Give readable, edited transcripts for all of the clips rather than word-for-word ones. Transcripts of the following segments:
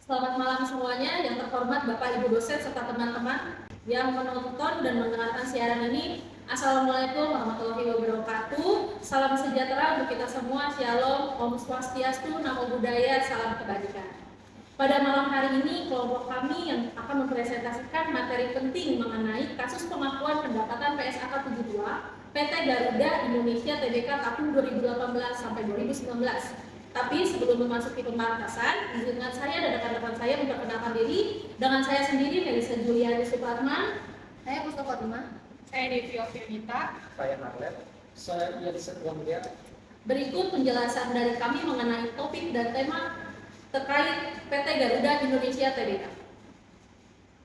Selamat malam semuanya, yang terhormat Bapak Ibu dosen serta teman-teman yang menonton dan mendengarkan siaran ini. Assalamualaikum warahmatullahi wabarakatuh. Salam sejahtera untuk kita semua. Shalom, Om Swastiastu, Namo Buddhaya, salam kebajikan. Pada malam hari ini, kelompok kami yang akan mempresentasikan materi penting mengenai kasus pengakuan pendapatan PSAK 72 PT Garuda Indonesia Tbk tahun 2018 sampai 2019. Tapi sebelum memasuki pembahasan, izinkan saya dan rekan-rekan saya memperkenalkan diri. Dengan saya sendiri, Melisa Juliani Supratman. Saya Mustafa Fatimah. Saya Devi Ovianita. Saya Marlet. Saya Ian Setwangdia. Berikut penjelasan dari kami mengenai topik dan tema terkait PT Garuda Indonesia Tbk.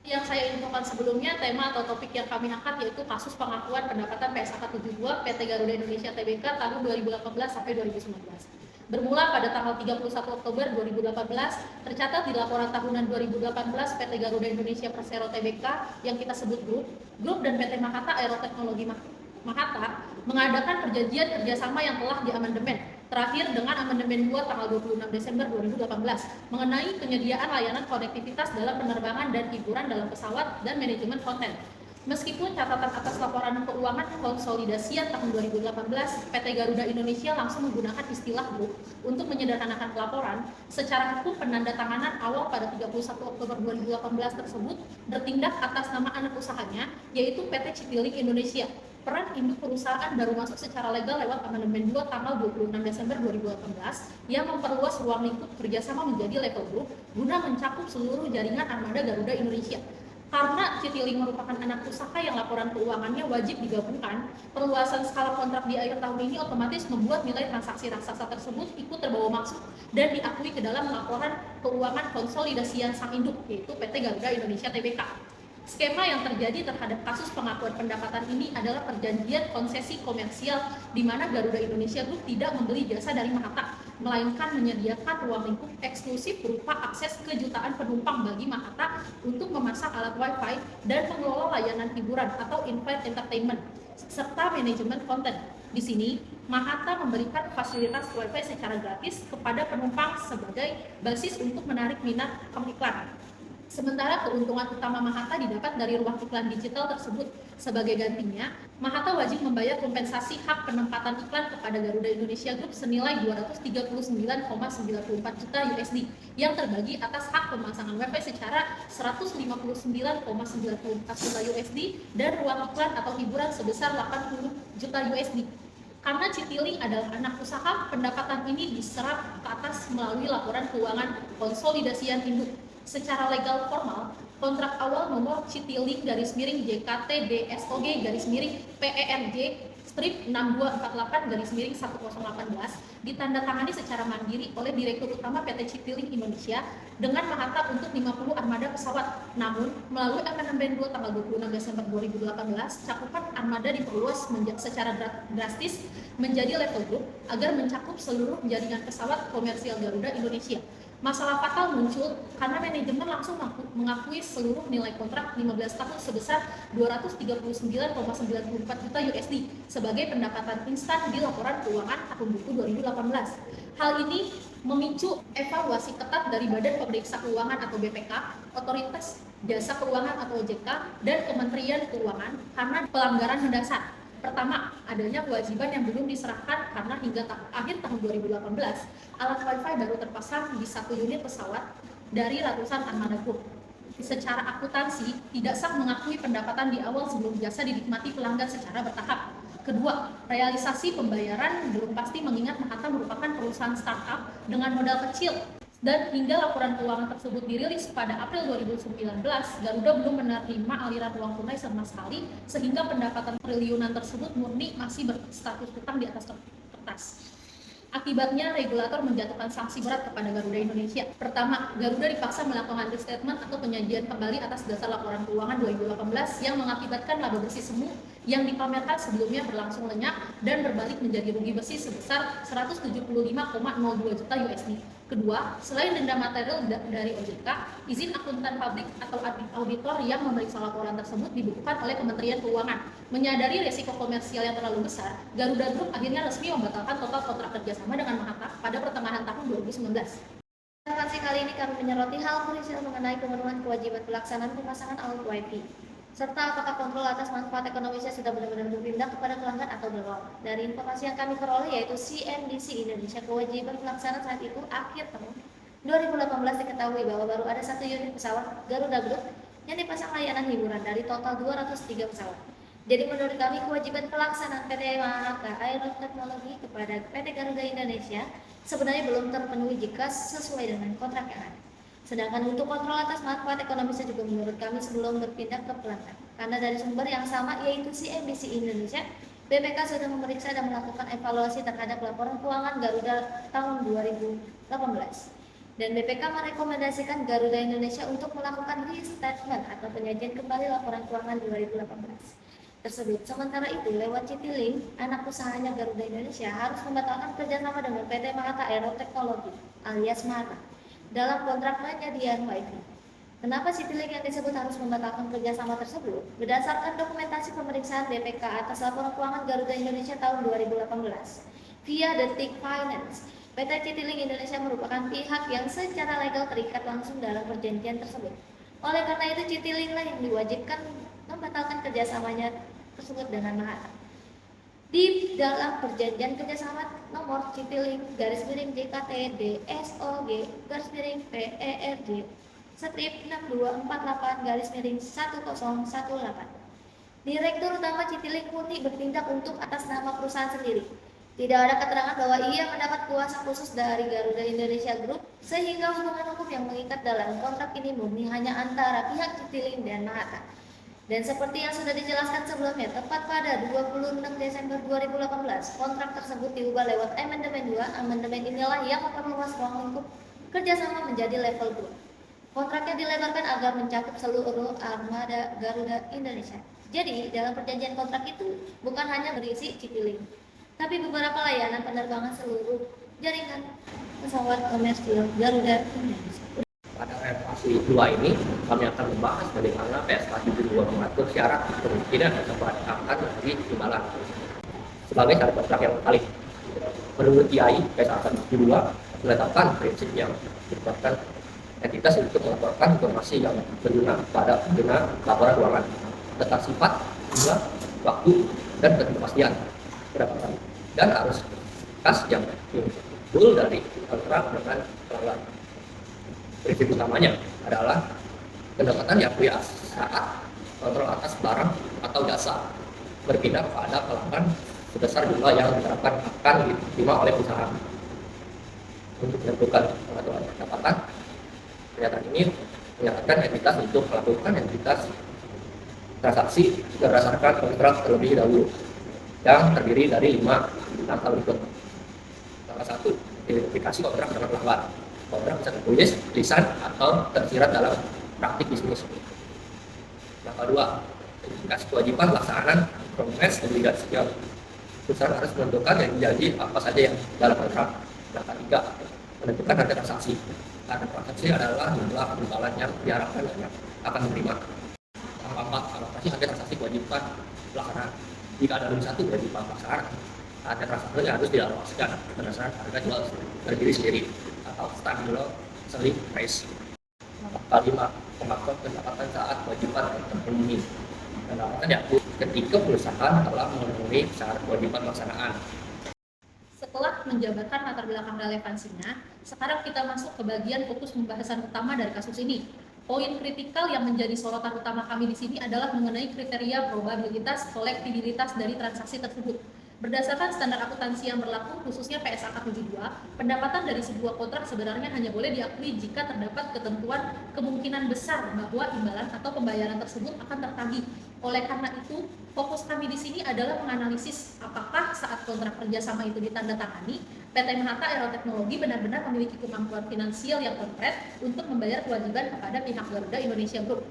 Yang saya infokan sebelumnya, tema atau topik yang kami angkat yaitu kasus pengakuan pendapatan PSAK 72 PT Garuda Indonesia Tbk tahun 2018 sampai 2019. Bermula pada tanggal 31 Oktober 2018, tercatat di laporan tahunan 2018 PT Garuda Indonesia Persero Tbk yang kita sebut grup dan PT Mahata Aeroteknologi Mahata mengadakan perjanjian kerjasama yang telah diamandemen terakhir dengan amandemen 2 tanggal 26 Desember 2018 mengenai penyediaan layanan konektivitas dalam penerbangan dan hiburan dalam pesawat dan manajemen konten. Meskipun catatan atas laporan keuangan konsolidasian tahun 2018, PT Garuda Indonesia langsung menggunakan istilah grup untuk menyederhanakan pelaporan, secara hukum penandatanganan awal pada 31 Oktober 2018 tersebut bertindak atas nama anak usahanya, yaitu PT Citilink Indonesia. Peran induk perusahaan baru masuk secara legal lewat amandemen 2 tanggal 26 Desember 2018 yang memperluas ruang lingkup kerjasama menjadi level grup guna mencakup seluruh jaringan armada Garuda Indonesia. Karena Citilink merupakan anak usaha yang laporan keuangannya wajib digabungkan, perluasan skala kontrak di akhir tahun ini otomatis membuat nilai transaksi raksasa tersebut ikut terbawa masuk dan diakui ke dalam laporan keuangan konsolidasian sang induk, yaitu PT Garuda Indonesia Tbk. Skema yang terjadi terhadap kasus pengakuan pendapatan ini adalah perjanjian konsesi komersial di mana Garuda Indonesia Group tidak membeli jasa dari Mahata, melainkan menyediakan ruang lingkup eksklusif berupa akses kejutaan penumpang bagi Mahata untuk memasang alat Wi-Fi dan mengelola layanan hiburan atau in-flight entertainment, serta manajemen konten. Di sini, Mahata memberikan fasilitas Wi-Fi secara gratis kepada penumpang sebagai basis untuk menarik minat pengiklan. Sementara keuntungan utama Mahata didapat dari ruang iklan digital tersebut. Sebagai gantinya, Mahata wajib membayar kompensasi hak penempatan iklan kepada Garuda Indonesia Group senilai 239,94 juta USD yang terbagi atas hak pemasangan Wi-Fi secara 159,94 juta USD dan ruang iklan atau hiburan sebesar 80 juta USD. Karena Citilink adalah anak usaha, pendapatan ini diserap ke atas melalui laporan keuangan konsolidasian induk. Secara legal formal, kontrak awal nomor Citilink _JKT DSOG _PERJ strip 6248 1018 ditandatangani secara mandiri oleh Direktur Utama PT Citilink Indonesia dengan Mahata untuk 50 armada pesawat. Namun, melalui amandemen 2 tanggal 26 Desember 2018, cakupan armada diperluas secara drastis menjadi level group agar mencakup seluruh jaringan pesawat komersial Garuda Indonesia. Masalah fatal muncul karena manajemen langsung mengakui seluruh nilai kontrak 15 tahun sebesar 239,94 juta USD sebagai pendapatan instan di laporan keuangan tahun buku 2018. Hal ini memicu evaluasi ketat dari Badan Pemeriksa Keuangan atau BPK, Otoritas Jasa Keuangan atau OJK, dan Kementerian Keuangan karena pelanggaran mendasar. Pertama, adanya kewajiban yang belum diserahkan karena hingga akhir tahun 2018, alat Wi-Fi baru terpasang di 1 unit pesawat dari ratusan armada group. Secara akuntansi, tidak sah mengakui pendapatan di awal sebelum jasa dinikmati pelanggan secara bertahap. Kedua, realisasi pembayaran belum pasti mengingat Mahata merupakan perusahaan startup dengan modal kecil. Dan hingga laporan keuangan tersebut dirilis pada April 2019, Garuda belum menerima aliran uang tunai sama sekali, sehingga pendapatan triliunan tersebut murni masih berstatus hutang di atas kertas. Akibatnya, regulator menjatuhkan sanksi berat kepada Garuda Indonesia. Pertama, Garuda dipaksa melakukan restatement atau penyajian kembali atas dasar laporan keuangan 2018 yang mengakibatkan laba bersih semu yang dipamerkan sebelumnya berlangsung lenyap dan berbalik menjadi rugi bersih sebesar 175,02 juta USD. Kedua, selain denda material dari OJK, izin akuntan publik atau auditor yang memeriksa laporan tersebut dibukukan oleh Kementerian Keuangan. Menyadari resiko komersial yang terlalu besar, Garuda Group akhirnya resmi membatalkan total kontrak kerjasama dengan Mahata pada pertengahan tahun 2019. Presentasi kali ini kami menyoroti hal krusial mengenai pemenuhan kewajiban pelaksanaan pemasangan alat WiFi, serta apakah kontrol atas manfaat ekonomisnya sudah benar-benar berpindah kepada pelanggan atau belum. Dari informasi yang kami peroleh yaitu CNBC Indonesia, kewajiban pelaksanaan saat itu akhir tahun 2018 diketahui bahwa baru ada 1 unit pesawat Garuda Group yang dipasang layanan hiburan dari total 203 pesawat. Jadi menurut kami kewajiban pelaksanaan PT Mahaka Aeroteknologi kepada PT Garuda Indonesia sebenarnya belum terpenuhi jika sesuai dengan kontrak yang ada. Sedangkan untuk kontrol atas manfaat ekonomisnya juga menurut kami sebelum berpindah ke pelanggan. Karena dari sumber yang sama yaitu CNBC Indonesia, BPK sudah memeriksa dan melakukan evaluasi terhadap laporan keuangan Garuda tahun 2018. Dan BPK merekomendasikan Garuda Indonesia untuk melakukan restatement atau penyajian kembali laporan keuangan 2018 tersebut. Sementara itu, lewat Citilink, anak usahanya Garuda Indonesia harus membatalkan kerjasama dengan PT Mahaka Aeroteknologi alias Mahaka dalam kontrak penyediaan WiFi. Kenapa Citilink yang disebut harus membatalkan kerjasama tersebut? Berdasarkan dokumentasi pemeriksaan BPK atas laporan keuangan Garuda Indonesia tahun 2018 via Detik Finance, PT Citilink Indonesia merupakan pihak yang secara legal terikat langsung dalam perjanjian tersebut. Oleh karena itu, Citilink lah yang diwajibkan membatalkan kerjasamanya tersebut dengan Mahaka. Di dalam perjanjian kerjasama nomor Citilink _JKT DSOG _PERJ strip 6248 Direktur Utama Citilink Murni bertindak untuk atas nama perusahaan sendiri. Tidak ada keterangan bahwa ia mendapat kuasa khusus dari Garuda Indonesia Group sehingga hubungan hukum yang mengikat dalam kontrak ini murni hanya antara pihak Citilink dan Mahaka. Dan seperti yang sudah dijelaskan sebelumnya, tepat pada 26 Desember 2018, kontrak tersebut diubah lewat Amandemen 2. Amandemen inilah yang memperluas ruang lingkup kerjasama menjadi level group. Kontraknya dilebarkan agar mencakup seluruh armada Garuda Indonesia. Jadi, dalam perjanjian kontrak itu bukan hanya berisi Citilink, tapi beberapa layanan penerbangan seluruh jaringan pesawat komersial Garuda Indonesia. Pada relasi 2 ini, kami akan membahas bagaimana PSK 72 mengatur syarat kemungkinan dan keberangkatan dari imbalan sebagai syarat kontrak yang valid. Menurut IAI, PSK 72 menetapkan prinsip yang menyebabkan entitas untuk melaporkan informasi yang berguna pada pengguna laporan keuangan tentang sifat, jumlah, waktu, dan kepastian pendapatan dan arus kas yang timbul dari kontrak dengan pelanggan. Prinsip utamanya adalah pendapatan diakui saat kontrol atas barang atau jasa berpindah kepada pelanggan sebesar jumlah yang diharapkan akan diterima oleh perusahaan. Untuk menentukan pengaturan pendapatan, pernyataan ini menyatakan entitas untuk melakukan entitas transaksi berdasarkan kontrak terlebih dahulu yang terdiri dari 5 langkah berikut. Salah satu, identifikasi kontrak dengan pelanggan. Kontrak bisa tertulis, lisan, atau tersirat dalam praktik bisnis. Yang kedua, identifikasi kewajiban pelaksanaan progres obligasi. Perusahaan harus menentukan janji apa saja yang dalam kontrak. Yang ketiga, menentukan harga transaksi. Harga transaksi adalah jumlah imbalan yang diharapkan dan yang akan menerima. Yang keempat, alokasi harga transaksi kewajiban pelaksanaan. Jika ada lebih satu kewajiban pelaksanaan, harga transaksi harus dialokasikan berdasarkan harga jual dari diri sendiri atau standard selling price. Kelima, pengakuan pendapatan saat kewajiban terpenuhi. Pendapatan diakui ketika perusahaan telah memenuhi syarat kewajiban pelaksanaan. Setelah menjabarkan latar belakang relevansinya, sekarang kita masuk ke bagian fokus pembahasan utama dari kasus ini. Poin kritikal yang menjadi sorotan utama kami di sini adalah mengenai kriteria probabilitas kolektibilitas dari transaksi tersebut. Berdasarkan standar akuntansi yang berlaku, khususnya PSAK 72, pendapatan dari sebuah kontrak sebenarnya hanya boleh diakui jika terdapat ketentuan kemungkinan besar bahwa imbalan atau pembayaran tersebut akan tertagih. Oleh karena itu, fokus kami di sini adalah menganalisis apakah saat kontrak kerjasama itu ditandatangani, PT Mahaka Aeroteknologi benar-benar memiliki kemampuan finansial yang konkret untuk membayar kewajiban kepada pihak Garuda Indonesia Group.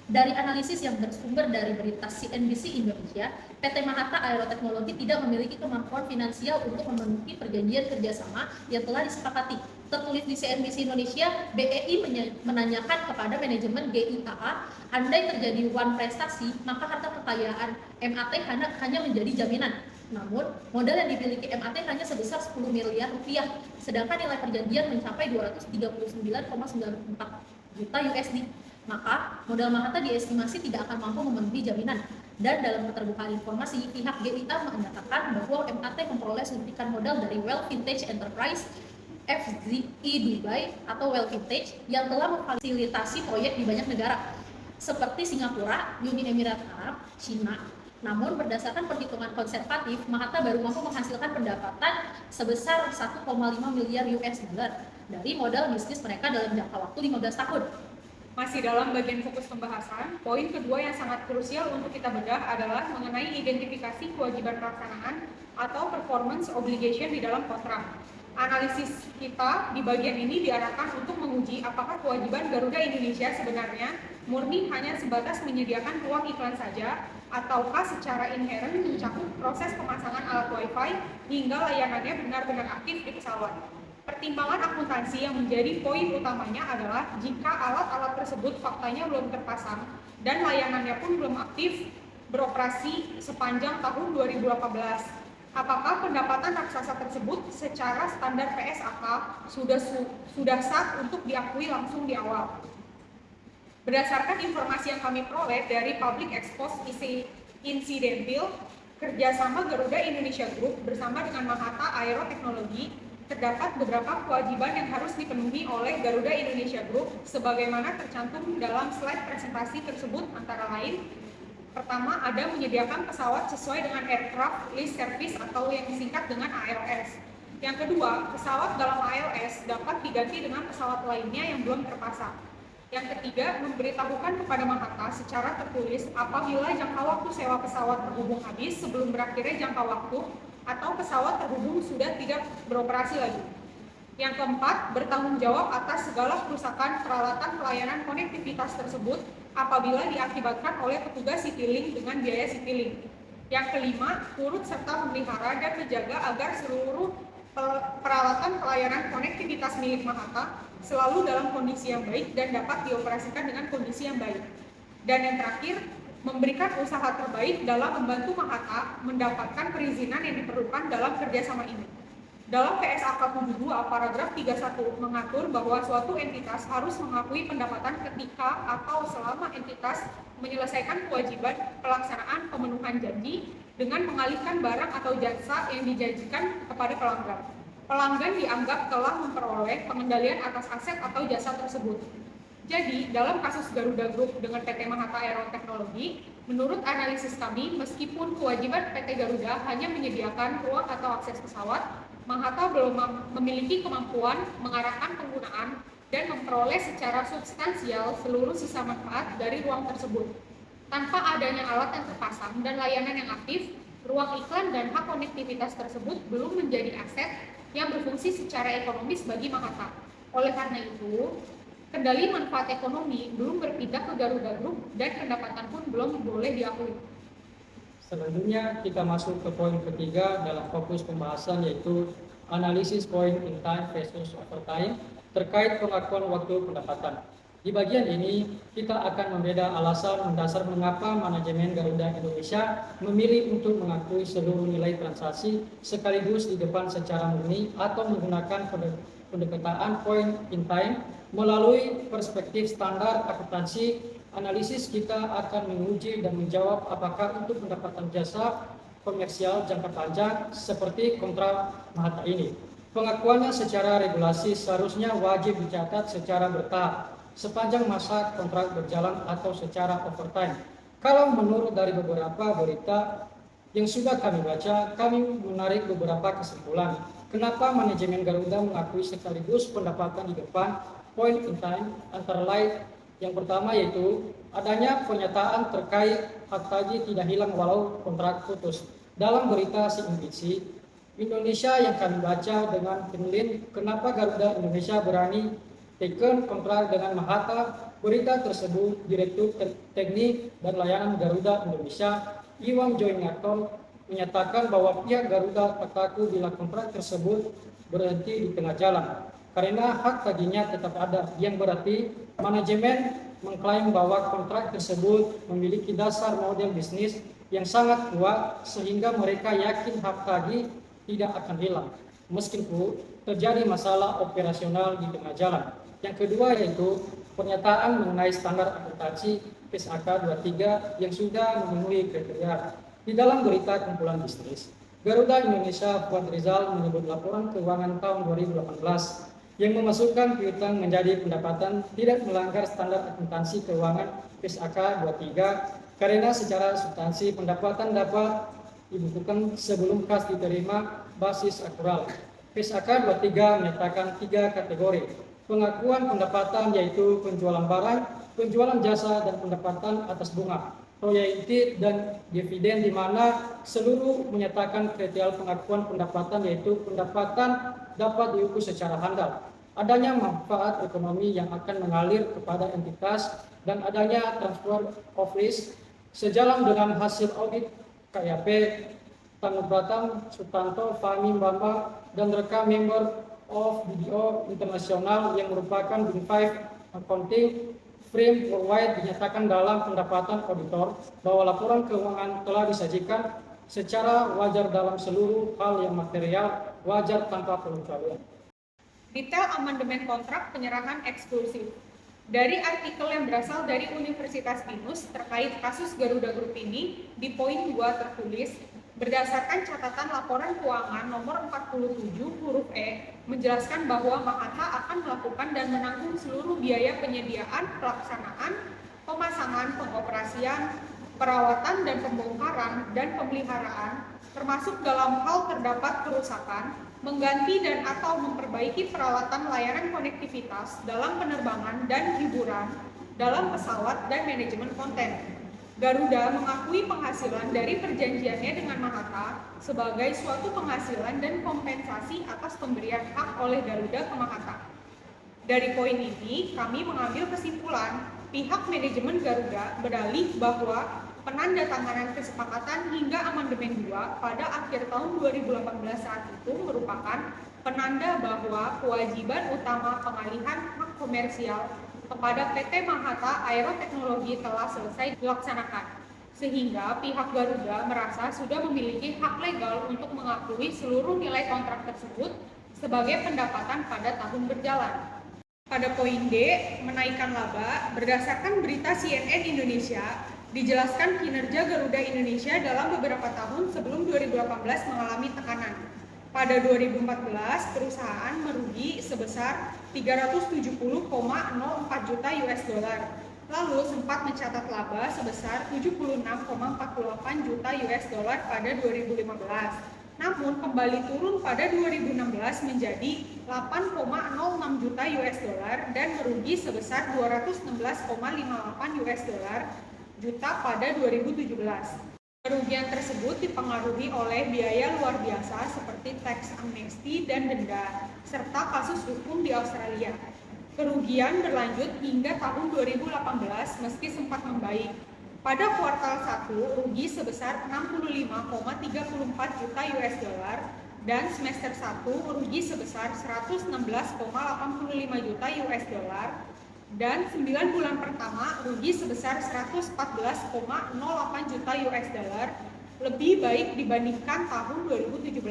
Dari analisis yang bersumber dari berita CNBC Indonesia, PT Mahaka Aeroteknologi tidak memiliki kemampuan finansial untuk memenuhi perjanjian kerjasama yang telah disepakati. Tertulis di CNBC Indonesia, BEI menanyakan kepada manajemen GIAA, andai terjadi one prestasi, maka harta kekayaan MAT hanya menjadi jaminan. Namun, modal yang dimiliki MAT hanya sebesar 10 miliar rupiah, sedangkan nilai perjanjian mencapai 239,94 juta USD. Maka, modal Mahathir diestimasi tidak akan mampu memenuhi jaminan. Dan dalam keterbukaan informasi, pihak GIA menyatakan bahwa MAT memperoleh suntikan modal dari Well Vintage Enterprise FZE Dubai atau Well Vintage yang telah memfasilitasi proyek di banyak negara seperti Singapura, Uni Emirat Arab, Cina. Namun berdasarkan perhitungan konservatif, Mahathir baru mampu menghasilkan pendapatan sebesar 1,5 miliar US dollar dari modal bisnis mereka dalam jangka waktu 15 tahun. Masih dalam bagian fokus pembahasan, poin kedua yang sangat krusial untuk kita bedah adalah mengenai identifikasi kewajiban pelaksanaan atau performance obligation di dalam kontrak. Analisis kita di bagian ini diarahkan untuk menguji apakah kewajiban Garuda Indonesia sebenarnya murni hanya sebatas menyediakan ruang iklan saja, ataukah secara inheren mencakup proses pemasangan alat Wi-Fi hingga layanannya benar-benar aktif di pesawat. Pertimbangan akuntansi yang menjadi poin utamanya adalah jika alat-alat tersebut faktanya belum terpasang dan layanannya pun belum aktif beroperasi sepanjang tahun 2018. Apakah pendapatan raksasa tersebut secara standar PSAK sudah sah untuk diakui langsung di awal? Berdasarkan informasi yang kami peroleh dari Public Expose Incident Bill, kerjasama Garuda Indonesia Group bersama dengan Mahathir Aero Technology, terdapat beberapa kewajiban yang harus dipenuhi oleh Garuda Indonesia Group sebagaimana tercantum dalam slide presentasi tersebut, antara lain: pertama, ada menyediakan pesawat sesuai dengan Aircraft Lease Service atau yang disingkat dengan ALS. Yang kedua, pesawat dalam ALS dapat diganti dengan pesawat lainnya yang belum terpasang. Yang ketiga, memberitahukan kepada Mahathir secara tertulis apabila jangka waktu sewa pesawat terhubung habis sebelum berakhirnya jangka waktu atau pesawat terhubung sudah tidak beroperasi lagi. Yang keempat, bertanggung jawab atas segala kerusakan peralatan pelayanan konektivitas tersebut apabila diakibatkan oleh petugas Citylink dengan biaya Citylink. Yang kelima, turut serta memelihara dan menjaga agar seluruh peralatan pelayanan konektivitas milik Mahathir selalu dalam kondisi yang baik dan dapat dioperasikan dengan kondisi yang baik. Dan yang terakhir, memberikan usaha terbaik dalam membantu Mahathir mendapatkan perizinan yang diperlukan dalam kerjasama ini. Dalam PSAK 72 paragraf 31 mengatur bahwa suatu entitas harus mengakui pendapatan ketika atau selama entitas menyelesaikan kewajiban pelaksanaan pemenuhan janji dengan mengalihkan barang atau jasa yang dijanjikan kepada pelanggan. Pelanggan dianggap telah memperoleh pengendalian atas aset atau jasa tersebut. Jadi, dalam kasus Garuda Group dengan PT Mahathir Aero Technology, menurut analisis kami, meskipun kewajiban PT Garuda hanya menyediakan ruang atau akses pesawat, Mahathir belum memiliki kemampuan mengarahkan penggunaan dan memperoleh secara substansial seluruh sisa manfaat dari ruang tersebut. Tanpa adanya alat yang terpasang dan layanan yang aktif, ruang iklan dan hak konektivitas tersebut belum menjadi aset yang berfungsi secara ekonomis bagi Mahathir. Oleh karena itu, kendali manfaat ekonomi belum berpindah ke Garuda Group dan pendapatan pun belum boleh diakui. Selanjutnya kita masuk ke poin ketiga dalam fokus pembahasan, yaitu analisis point in time versus overtime terkait pengakuan waktu pendapatan. Di bagian ini kita akan membeda alasan mendasar mengapa manajemen Garuda Indonesia memilih untuk mengakui seluruh nilai transaksi sekaligus di depan secara murni atau menggunakan pendekatan point in time melalui perspektif standar akuntansi. Analisis kita akan menguji dan menjawab apakah untuk pendapatan jasa komersial jangka panjang seperti kontrak Mahathir ini, pengakuannya secara regulasi seharusnya wajib dicatat secara bertahap sepanjang masa kontrak berjalan atau secara overtime. Kalau menurut dari beberapa berita yang sudah kami baca, kami menarik beberapa kesimpulan. Kenapa manajemen Garuda mengakui sekaligus pendapatan di depan point in time, antara lain yang pertama yaitu adanya pernyataan terkait hak tagih tidak hilang walau kontrak putus. Dalam berita CNBC Indonesia yang kami baca dengan penulis kenapa Garuda Indonesia berani taken kontrak dengan Mahathir, berita tersebut Direktur Teknik dan Layanan Garuda Indonesia Iwan Joynarto menyatakan bahwa pihak Garuda tertaku bila kontrak tersebut berhenti di tengah jalan karena hak tagihnya tetap ada, yang berarti manajemen mengklaim bahwa kontrak tersebut memiliki dasar model bisnis yang sangat kuat sehingga mereka yakin hak tagih tidak akan hilang meskipun terjadi masalah operasional di tengah jalan. Yang kedua yaitu pernyataan mengenai standar akuntansi PSAK 23 yang sudah memenuhi kriteria. Di dalam berita kumpulan bisnis, Garuda Indonesia Fuad Rizal menyebut laporan keuangan tahun 2018 yang memasukkan piutang menjadi pendapatan tidak melanggar standar akuntansi keuangan PSAK 23 karena secara substansi pendapatan dapat dibukukan sebelum kas diterima basis akrual. PSAK 23 menyatakan 3 kategori pengakuan pendapatan yaitu penjualan barang, penjualan jasa, dan pendapatan atas bunga, royalti, dan dividen, di mana seluruh menyatakan kriteria pengakuan pendapatan yaitu pendapatan dapat diukur secara handal, adanya manfaat ekonomi yang akan mengalir kepada entitas, dan adanya transfer of risk sejalan dengan hasil audit KYP Tanu Pratam, Sutanto, Fahmi Bambang, dan rekam member of BDO Internasional yang merupakan Big Five Accounting Firm Worldwide dinyatakan dalam pendapatan auditor bahwa laporan keuangan telah disajikan secara wajar dalam seluruh hal yang material, wajar tanpa pengecualian. Detail amandemen kontrak penyerahan eksklusif. Dari artikel yang berasal dari Universitas BINUS terkait kasus Garuda Group ini, di poin 2 tertulis, berdasarkan catatan laporan keuangan nomor 47 huruf E, menjelaskan bahwa Mahata akan melakukan dan menanggung seluruh biaya penyediaan, pelaksanaan, pemasangan, pengoperasian, perawatan dan pembongkaran dan pemeliharaan, termasuk dalam hal terdapat kerusakan, mengganti dan atau memperbaiki peralatan layanan konektivitas dalam penerbangan dan hiburan, dalam pesawat dan manajemen konten. Garuda mengakui penghasilan dari perjanjiannya dengan Mahata sebagai suatu penghasilan dan kompensasi atas pemberian hak oleh Garuda ke Mahata. Dari poin ini, kami mengambil kesimpulan pihak manajemen Garuda berdalih bahwa penandatanganan kesepakatan hingga amandemen 2 pada akhir tahun 2018 saat itu merupakan penanda bahwa kewajiban utama pengalihan hak komersial kepada PT Mahata Aeroteknologi telah selesai dilaksanakan, sehingga pihak Garuda merasa sudah memiliki hak legal untuk mengakui seluruh nilai kontrak tersebut sebagai pendapatan pada tahun berjalan. Pada poin D, menaikkan laba, berdasarkan berita CNN Indonesia, dijelaskan kinerja Garuda Indonesia dalam beberapa tahun sebelum 2018 mengalami tekanan. Pada 2014, perusahaan merugi sebesar 370,04 juta US dollar, lalu sempat mencatat laba sebesar 76,48 juta US dollar pada 2015. Namun kembali turun pada 2016 menjadi 8,06 juta US dollar dan merugi sebesar 216,58 US dollar juta pada 2017. Kerugian tersebut dipengaruhi oleh biaya luar biasa seperti tax amnesty dan denda, serta kasus hukum di Australia. Kerugian berlanjut hingga tahun 2018 meski sempat membaik. Pada kuartal 1, rugi sebesar 65,34 juta US dollar dan semester 1 rugi sebesar 116,85 juta US dollar. Dan 9 bulan pertama rugi sebesar 114,08 juta US dollar, lebih baik dibandingkan tahun 2017.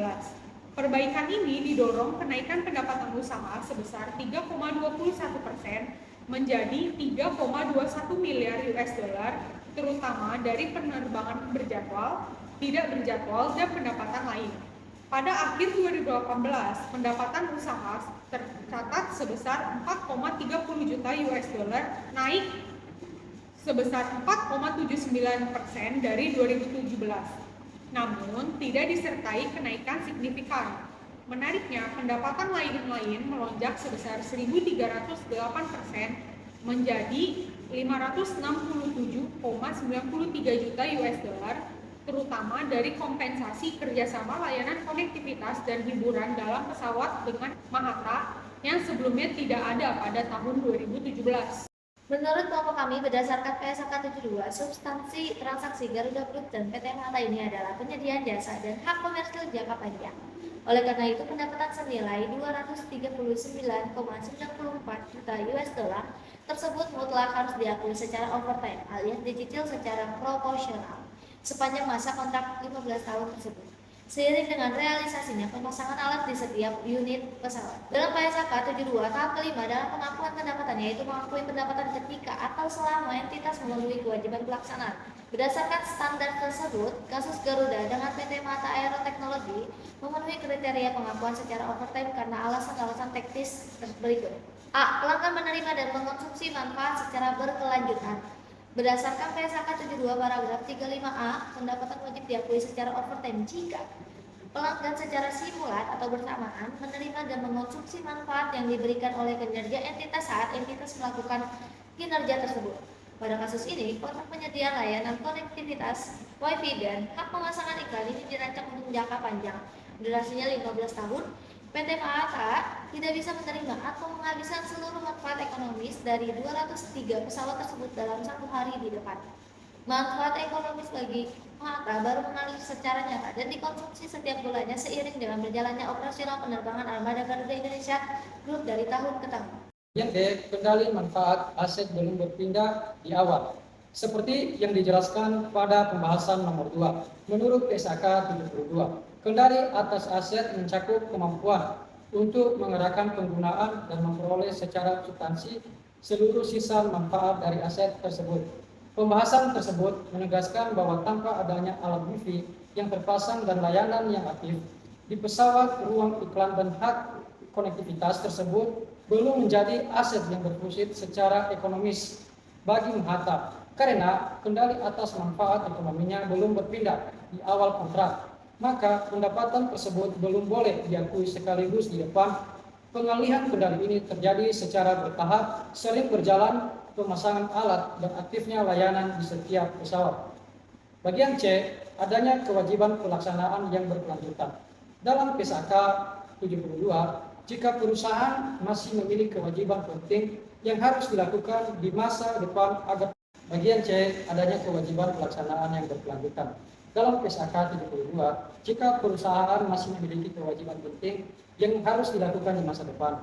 Perbaikan ini didorong kenaikan pendapatan usaha sebesar 3,21% menjadi 3,21 miliar US dollar, terutama dari penerbangan berjadwal, tidak berjadwal, dan pendapatan lain. Pada akhir 2018, pendapatan usaha tercatat sebesar 4,30 juta US dollar, naik sebesar 4,79% dari 2017. Namun, tidak disertai kenaikan signifikan. Menariknya, pendapatan lain-lain melonjak sebesar 1.308% menjadi 567,93 juta US dollar, terutama dari kompensasi kerjasama layanan konektivitas dan hiburan dalam pesawat dengan Mahata yang sebelumnya tidak ada pada tahun 2017. Menurut kelompok kami, berdasarkan PSAK 72, substansi transaksi Garuda Group dan PT Mahata ini adalah penyediaan jasa dan hak komersil jangka panjang. Oleh karena itu, pendapatan senilai 239,94 juta US dollar tersebut mutlak harus diakui secara overtime alias dicicil secara proporsional. sepanjang masa kontrak 15 tahun tersebut. Seiring dengan realisasinya pemasangan alat di setiap unit pesawat. Dalam PSAK 72 tahap kelima dalam pengakuan pendapatan yaitu mengakui pendapatan ketika atau selama entitas memenuhi kewajiban pelaksanaan. Berdasarkan standar tersebut, kasus Garuda dengan PT Mata Aero Teknologi memenuhi kriteria pengakuan secara overtime karena alasan-alasan teknis berikut. A. Pelanggan menerima dan mengkonsumsi manfaat secara berkelanjutan. Berdasarkan PSAK 72 paragraf 35A, pendapatan wajib diakui secara overtime jika pelanggan secara simulat atau bersamaan menerima dan mengkonsumsi manfaat yang diberikan oleh kinerja entitas saat entitas melakukan kinerja tersebut. Pada kasus ini, kontrak penyediaan layanan konektivitas Wi-Fi dan hak pemasangan iklan ini dirancang untuk jangka panjang, durasinya 15 tahun. PT MAK tidak bisa menerima atau menghabiskan seluruh manfaat ekonomis dari 203 pesawat tersebut dalam 1 hari di depan. Manfaat ekonomis bagi MAK baru mengalir secara nyata dan dikonsumsi setiap bulannya seiring dengan berjalannya operasional penerbangan armada Garuda Indonesia Group dari tahun ke tahun. Yang D. Kendali manfaat aset belum berpindah di awal. Seperti yang dijelaskan pada pembahasan nomor 2, menurut PSAK 72, kendali atas aset mencakup kemampuan untuk mengerahkan penggunaan dan memperoleh secara substansi seluruh sisa manfaat dari aset tersebut. Pembahasan tersebut menegaskan bahwa tanpa adanya alat wifi yang terpasang dan layanan yang aktif di pesawat, ruang iklan dan hak konektivitas tersebut belum menjadi aset yang berfungsi secara ekonomis bagi MHATA karena kendali atas manfaat ekonominya belum berpindah di awal kontrak, maka pendapatan tersebut belum boleh diakui sekaligus di depan. Pengalihan kendali ini terjadi secara bertahap sering berjalan pemasangan alat dan aktifnya layanan di setiap pesawat. Bagian C, adanya kewajiban pelaksanaan yang berkelanjutan. Dalam PSAK 72, jika perusahaan masih memiliki kewajiban penting yang harus dilakukan di masa depan agar bagian C, adanya kewajiban pelaksanaan yang berkelanjutan. Dalam PSAK 72, jika perusahaan masih memiliki kewajiban penting yang harus dilakukan di masa depan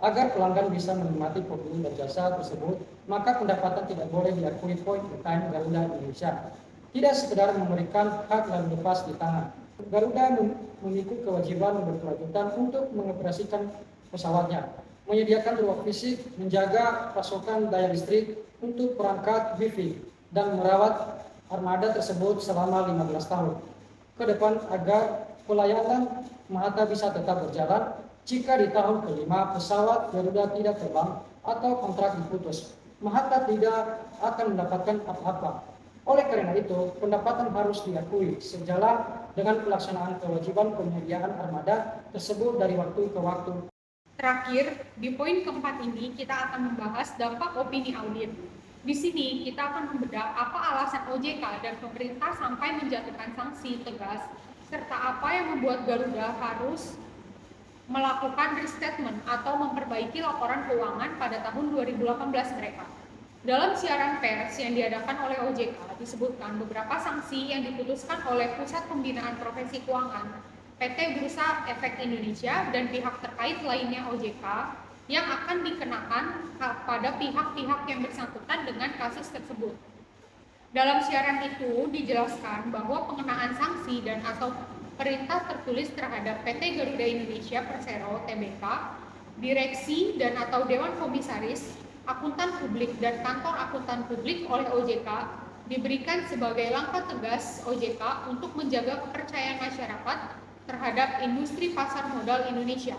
agar pelanggan bisa menikmati produk dan jasa tersebut, maka pendapatan tidak boleh diakui point in time Garuda Indonesia. Tidak sekedar memberikan hak lalu lepas di tangan. Garuda memiliki kewajiban berkelanjutan untuk mengoperasikan pesawatnya, menyediakan ruang fisik, menjaga pasokan daya listrik untuk perangkat Wi-Fi, dan merawat armada tersebut selama 15 tahun ke depan agar pelayanan MHATA bisa tetap berjalan. Jika di tahun kelima pesawat Garuda tidak terbang atau kontrak diputus, MHATA tidak akan mendapatkan apa-apa. Oleh karena itu, pendapatan harus diakui sejalan dengan pelaksanaan kewajiban penyediaan armada tersebut dari waktu ke waktu. Terakhir, di poin keempat ini kita akan membahas dampak opini audit. Di sini kita akan membedah apa alasan OJK dan pemerintah sampai menjatuhkan sanksi tegas, serta apa yang membuat Garuda harus melakukan restatement atau memperbaiki laporan keuangan pada tahun 2018 mereka. Dalam siaran pers yang diadakan oleh OJK disebutkan beberapa sanksi yang diputuskan oleh Pusat Pembinaan Profesi Keuangan, PT Bursa Efek Indonesia, dan pihak terkait lainnya OJK yang akan dikenakan pada pihak-pihak yang bersangkutan dengan kasus tersebut. Dalam siaran itu dijelaskan bahwa pengenaan sanksi dan atau perintah tertulis terhadap PT Garuda Indonesia Persero Tbk, direksi dan atau dewan komisaris, akuntan publik dan kantor akuntan publik oleh OJK diberikan sebagai langkah tegas OJK untuk menjaga kepercayaan masyarakat terhadap industri pasar modal Indonesia.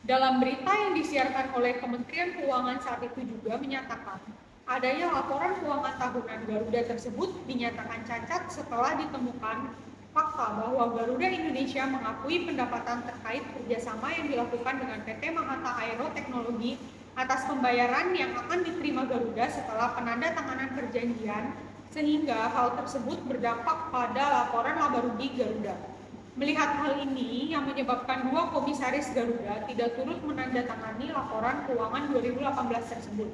Dalam berita yang disiarkan oleh Kementerian Keuangan saat itu juga menyatakan adanya laporan keuangan tahunan Garuda tersebut dinyatakan cacat setelah ditemukan fakta bahwa Garuda Indonesia mengakui pendapatan terkait kerjasama yang dilakukan dengan PT Mata Aero Teknologi atas pembayaran yang akan diterima Garuda setelah penandatanganan perjanjian, sehingga hal tersebut berdampak pada laporan laba rugi Garuda. Melihat hal ini yang menyebabkan dua komisaris Garuda tidak turut menandatangani laporan keuangan 2018 tersebut.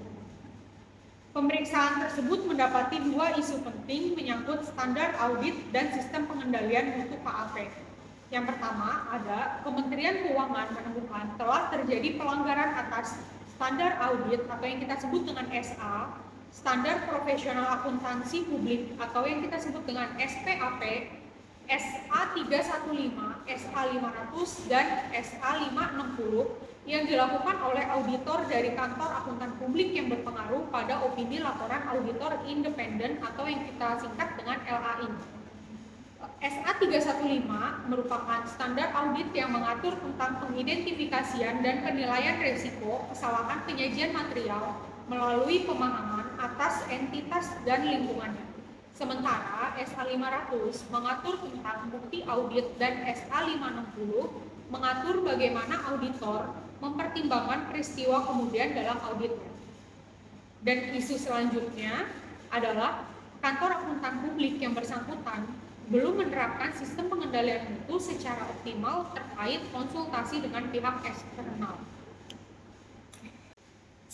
Pemeriksaan tersebut mendapati dua isu penting menyangkut standar audit dan sistem pengendalian mutu KAP. Yang pertama ada Kementerian Keuangan menemukan telah terjadi pelanggaran atas standar audit atau yang kita sebut dengan SA Standar Profesional Akuntansi Publik atau yang kita sebut dengan SPAP, SA315, SA500, dan SA560 yang dilakukan oleh auditor dari kantor akuntan publik yang berpengaruh pada opini laporan auditor independen atau yang kita singkat dengan LAI. SA315 merupakan standar audit yang mengatur tentang pengidentifikasian dan penilaian risiko kesalahan penyajian material melalui pemahaman atas entitas dan lingkungannya. Sementara SA500 mengatur tentang bukti audit dan SA560 mengatur bagaimana auditor mempertimbangkan peristiwa kemudian dalam auditnya. Dan isu selanjutnya adalah kantor akuntan publik yang bersangkutan belum menerapkan sistem pengendalian mutu secara optimal terkait konsultasi dengan pihak eksternal.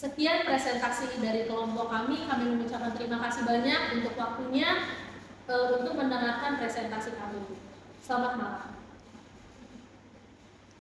Sekian presentasi dari kelompok kami mengucapkan terima kasih banyak untuk waktunya untuk mendengarkan presentasi kami. Selamat malam.